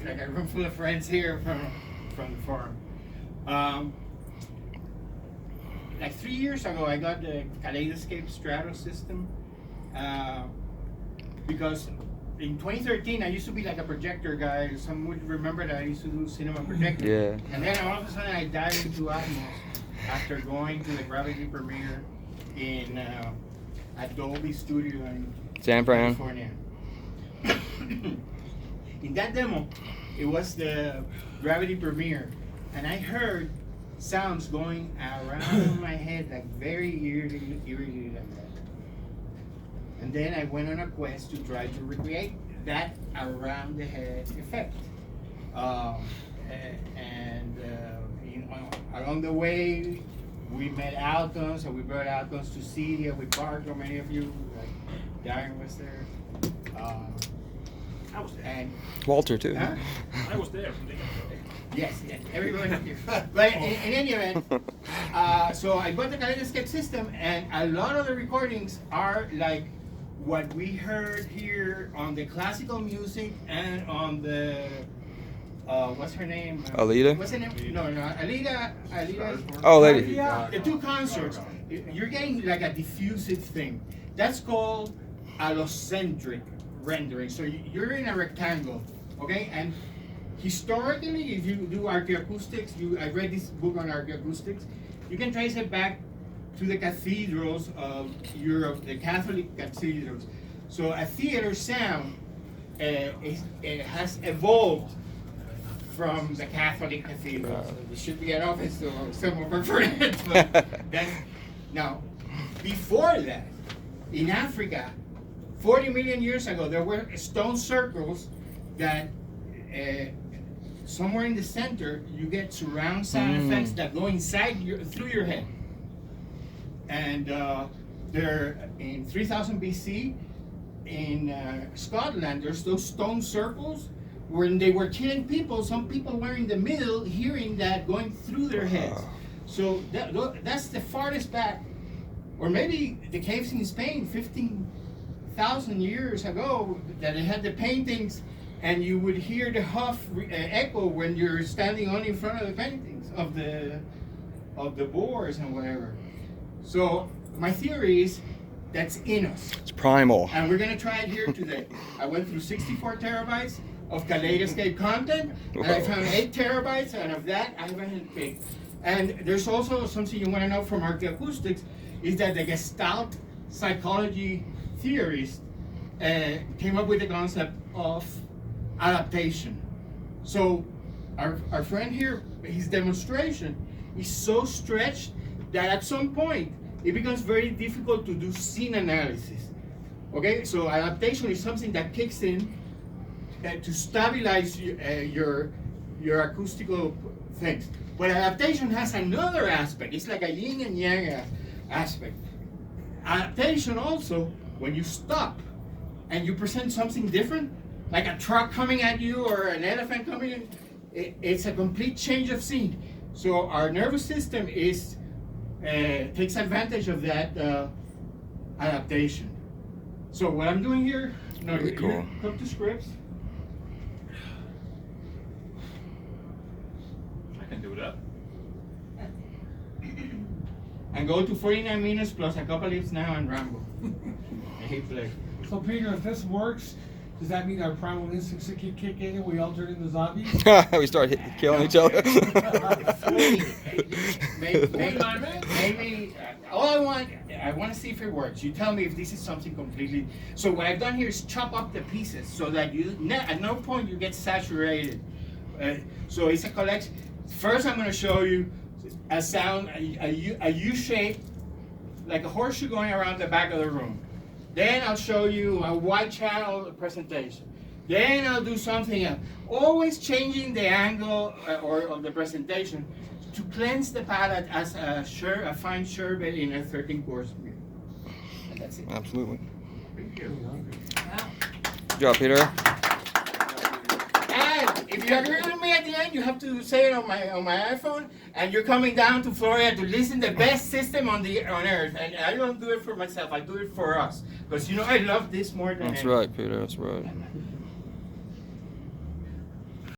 like a room full of friends here from the farm. Like 3 years ago, I got the Kaleidoscape Strato system because in 2013 I used to be like a projector guy. Some would remember that I used to do cinema projector. Yeah. And then all of a sudden I dived into Atmos after going to the Gravity premiere in Adobe Studio in San Fran. California. In that demo, it was the Gravity premiere, and I heard sounds going around my head, like very eerily like that. And then I went on a quest to try to recreate that around the head effect. Along the way, we met Altons, and we brought Altons to CEDIA with Barco. Many of you, like Darren was there. I was there. And Walter too. huh? I was there. Yes, everyone here. But in any event, so I got the Kaleidoscape system, and a lot of the recordings are like what we heard here on the classical music and on the what's her name? Alida? What's her name? No, Alida. Oh, lady. The two concerts. You're getting like a diffusive thing. That's called allocentric rendering. So you're in a rectangle, okay? And historically, if you do archaeoacoustics, I read this book on archaeoacoustics, you can trace it back to the cathedrals of Europe, the Catholic cathedrals. So a theater sound it has evolved from the Catholic cathedrals. So there should be an office to some of our friends. But that's, now, before that, in Africa, 40 million years ago, there were stone circles that somewhere in the center, you get surround sound effects that go inside through your head. And they're in 3000 BC in Scotland. There's those stone circles when they were killing people. Some people were in the middle, hearing that going through their heads. So that's the farthest back, or maybe the caves in Spain, 15,000 years ago, that they had the paintings. And you would hear the huff echo when you're standing on in front of the paintings of the boars and whatever. So my theory is that's in us. It's primal. And we're gonna try it here today. I went through 64 terabytes of Kaleidoscape content, and I found 8 terabytes, and of that I haven't picked. And there's also something you want to know from archaeoacoustics is that the Gestalt psychology theorists came up with the concept of adaptation. So our friend here, his demonstration is so stretched that at some point it becomes very difficult to do scene analysis. Okay, so adaptation is something that kicks in to stabilize your acoustical things. But adaptation has another aspect. It's like a yin and yang aspect. Adaptation also, when you stop and you present something different, like a truck coming at you or an elephant coming in, it's a complete change of scene. So our nervous system takes advantage of that adaptation. So what I'm doing here, really cool. Come to scripts. I can do that. And go to 49 minutes plus a couple lips now and Rambo. I hate play. So Peter, if this works, does that mean our primal instincts kick in and we all turn into zombies? We start killing each other. Maybe all I want to see if it works. You tell me if this is something completely. So what I've done here is chop up the pieces so that at no point you get saturated. So it's a collection. First, I'm going to show you a sound, a U shape, like a horseshoe going around the back of the room. Then I'll show you a wide channel presentation. Then I'll do something else. Always changing the angle of the presentation to cleanse the palate as a fine sherbet in a 13-course meal. And that's it. Absolutely. Thank you. Good job, Peter. And if you agree with me at the end, you have to say it on my iPhone. And you're coming down to Florida to listen to the best system on earth. And I don't do it for myself. I do it for us. Because I love this more than That's anything. right, Peter. That's right.